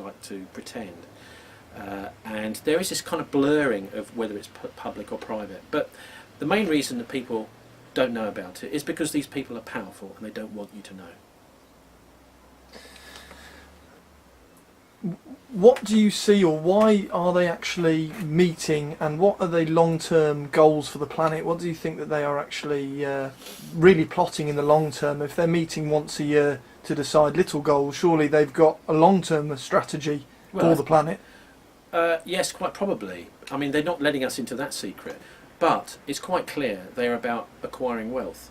like to pretend. And there is this kind of blurring of whether it's public or private. But the main reason that people don't know about it is because these people are powerful and they don't want you to know. What do you see, or why are they actually meeting, and what are the long-term goals for the planet? What do you think that they are actually really plotting in the long term? If they're meeting once a year to decide little goals, surely they've got a long-term strategy for the planet. Yes, quite probably. I mean, they're not letting us into that secret, but it's quite clear they're about acquiring wealth.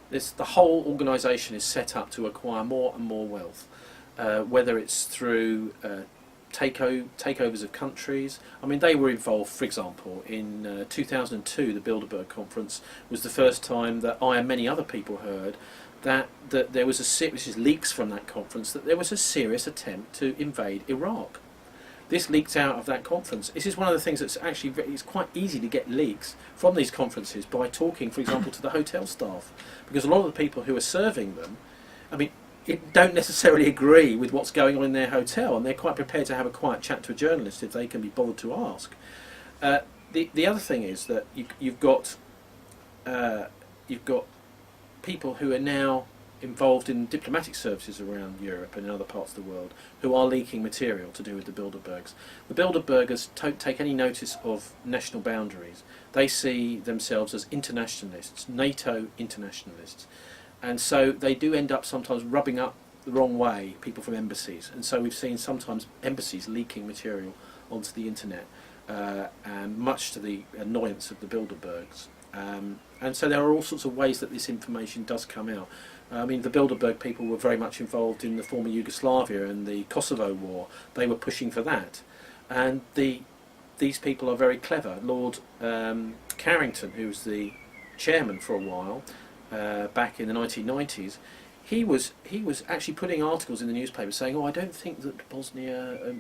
The whole organisation is set up to acquire more and more wealth. Whether it's through takeovers of countries. I mean, they were involved, for example, in 2002, the Bilderberg conference was the first time that I and many other people heard that there was which is leaks from that conference, that there was a serious attempt to invade Iraq. This leaked out of that conference. This is one of the things that's actually it's quite easy to get leaks from these conferences by talking, for example, to the hotel staff, because a lot of the people who are serving them, I mean, don't necessarily agree with what's going on in their hotel, and they're quite prepared to have a quiet chat to a journalist if they can be bothered to ask. The other thing is that you've got people who are now involved in diplomatic services around Europe and in other parts of the world who are leaking material to do with the Bilderbergs. The Bilderbergers don't take any notice of national boundaries. They see themselves as internationalists, NATO internationalists. And so they do end up sometimes rubbing up the wrong way people from embassies. And so we've seen sometimes embassies leaking material onto the internet, and much to the annoyance of the Bilderbergs. And so there are all sorts of ways that this information does come out. I mean, the Bilderberg people were very much involved in the former Yugoslavia and the Kosovo war. They were pushing for that. And these people are very clever. Lord Carrington, who was the chairman for a while, back in the 1990s, he was actually putting articles in the newspaper saying, "Oh, I don't think that Bosnia,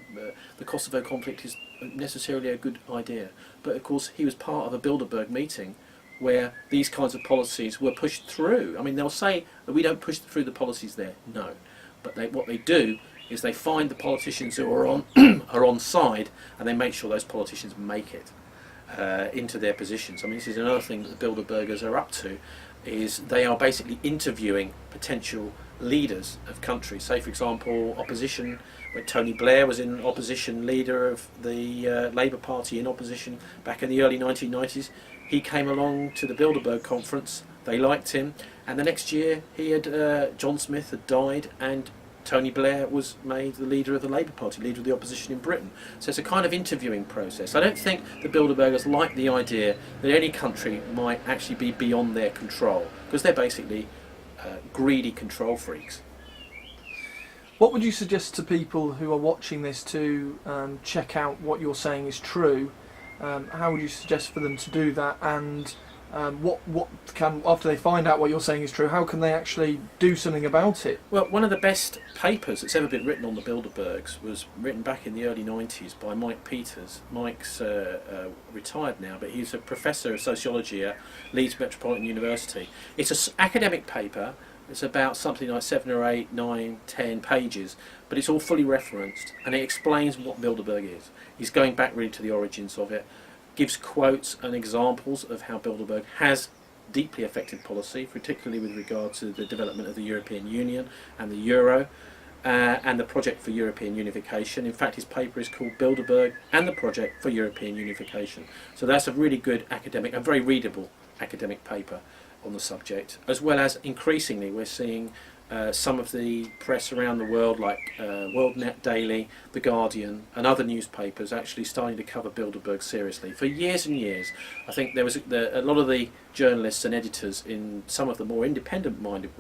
the Kosovo conflict is necessarily a good idea." But of course, he was part of a Bilderberg meeting where these kinds of policies were pushed through. I mean, they'll say that we don't push through the policies there. No, but what they do is they find the politicians who are on are on side, and they make sure those politicians make it into their positions. I mean, this is another thing that the Bilderbergers are up to, is they are basically interviewing potential leaders of countries. Say, for example, opposition, when Tony Blair was in opposition, leader of the Labour Party in opposition back in the early 1990s, he came along to the Bilderberg conference, they liked him, and the next year John Smith had died, and Tony Blair was made the leader of the Labour Party, leader of the opposition in Britain. So it's a kind of interviewing process. I don't think the Bilderbergers like the idea that any country might actually be beyond their control, because they're basically greedy control freaks. What would you suggest to people who are watching this to check out what you're saying is true? How would you suggest for them to do that? And what can, after they find out what you're saying is true, how can they actually do something about it? Well, one of the best papers that's ever been written on the Bilderbergs was written back in the early 90s by Mike Peters. Mike's retired now, but he's a professor of sociology at Leeds Metropolitan University. It's an academic paper. It's about something like 7 or 8, 9, 10 pages, but it's all fully referenced, and it explains what Bilderberg is. He's going back really to the origins of it, gives quotes and examples of how Bilderberg has deeply affected policy, particularly with regard to the development of the European Union and the Euro, and the project for European unification. In fact, his paper is called Bilderberg and the Project for European Unification. So that's a really good academic, a very readable academic paper on the subject, as well as increasingly we're seeing some of the press around the world, like WorldNet Daily, The Guardian and other newspapers, actually starting to cover Bilderberg seriously. For years and years, I think there was a lot of the journalists and editors in some of the more independent-minded